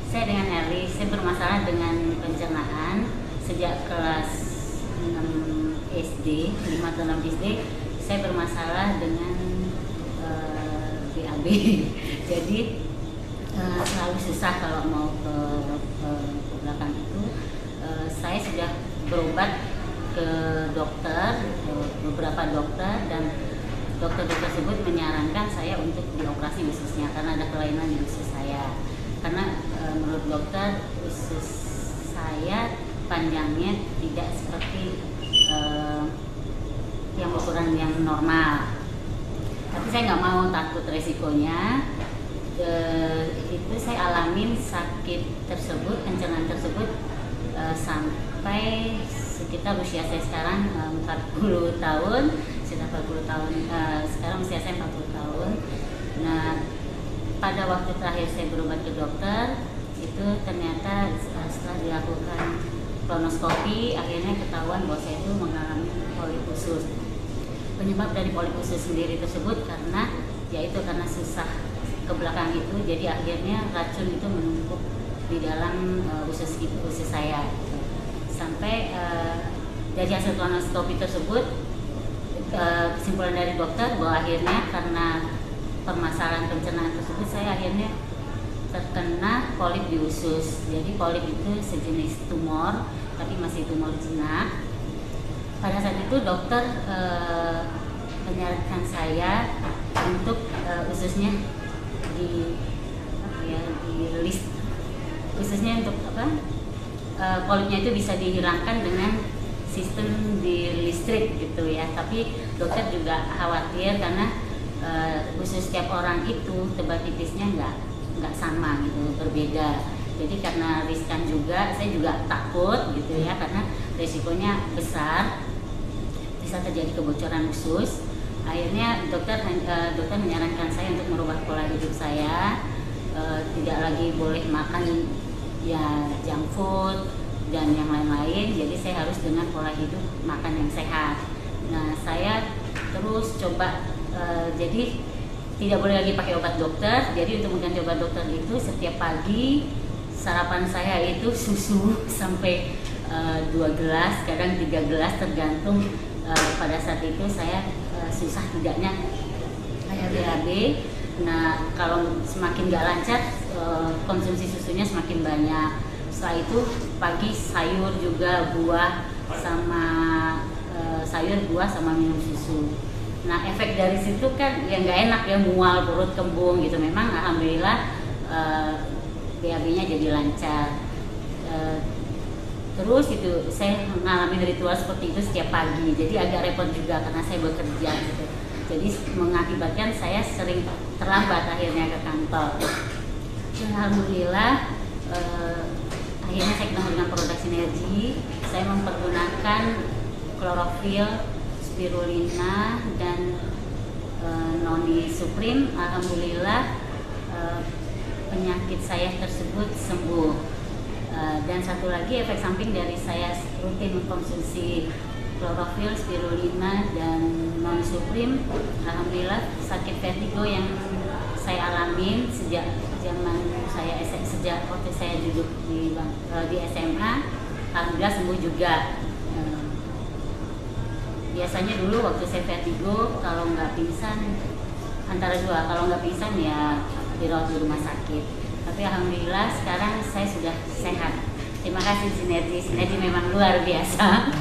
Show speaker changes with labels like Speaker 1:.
Speaker 1: Saya dengan Erli, saya bermasalah dengan pencernaan sejak kelas 6 SD, 5 atau 6 SD. Saya bermasalah dengan BAB. Jadi selalu susah kalau mau ke belakang itu. Saya sudah berobat ke dokter, beberapa dokter, dan dokter tersebut menyarankan saya untuk dioperasi ususnya karena ada kelainan di usus saya. Karena menurut dokter usus saya panjangnya tidak seperti yang ukuran yang normal. Tapi saya nggak mau, takut resikonya. Itu saya alamin sakit tersebut, pencernaan tersebut sampai sekitar usia saya sekarang 40 tahun. Sudah 40 tahun, sekarang usia saya 40 tahun. Nah, pada waktu terakhir saya berobat ke dokter, itu ternyata setelah dilakukan kolonoskopi, akhirnya ketahuan bahwa saya itu mengalami polip usus. Penyebab dari polip usus sendiri tersebut karena karena susah ke belakang itu, jadi akhirnya racun itu menumpuk di dalam usus saya. Sampai dari hasil kolonoskopi tersebut, kesimpulan dari dokter bahwa akhirnya karena permasalahan pencernaan tersebut saya akhirnya terkena polip di usus. Jadi polip itu sejenis tumor, tapi masih tumor jinak. Pada saat itu dokter menyarankan saya untuk ususnya di-list, ususnya untuk polipnya itu bisa dihilangkan dengan sistem di listrik gitu ya. Tapi dokter juga khawatir karena usus setiap orang itu tebal tipisnya nggak sama gitu, berbeda. Jadi karena riskan juga, saya juga takut gitu ya, karena risikonya besar, bisa terjadi kebocoran usus. Akhirnya dokter menyarankan saya untuk merubah pola hidup saya, tidak lagi boleh makan ya junk food dan yang lain-lain. Jadi saya harus dengan pola hidup makan yang sehat. Nah, saya terus coba. Jadi tidak boleh lagi pakai obat dokter. Jadi untuk mengganti obat dokter itu setiap pagi sarapan saya itu susu sampai 2 gelas, kadang 3 gelas tergantung pada saat itu saya susah tidaknya kayak BAB. Nah, kalau semakin gak lancar, konsumsi susunya semakin banyak. Setelah itu pagi sayur juga, buah sama minum susu. Nah, efek dari situ kan yang nggak enak ya, mual, perut kembung gitu. Memang alhamdulillah BAB-nya jadi lancar. Terus itu saya mengalami ritual seperti itu setiap pagi. Jadi agak repot juga karena saya bekerja gitu. Jadi mengakibatkan saya sering terlambat akhirnya ke kantor. Alhamdulillah akhirnya saya ketemu dengan produk Sinergi. Saya mempergunakan klorofil, spirulina, dan noni supreme. Alhamdulillah penyakit saya tersebut sembuh. Dan satu lagi efek samping dari saya rutin mengkonsumsi klorofil, spirulina, dan noni supreme, alhamdulillah sakit vertigo yang saya alamin sejak waktu saya duduk di SMA, alhamdulillah sembuh juga. Biasanya dulu waktu saya vertigo, kalau nggak pingsan antara dua, kalau nggak pingsan ya dirawat di rumah sakit. Tapi alhamdulillah sekarang saya sudah sehat. Terima kasih Sinergi memang luar biasa.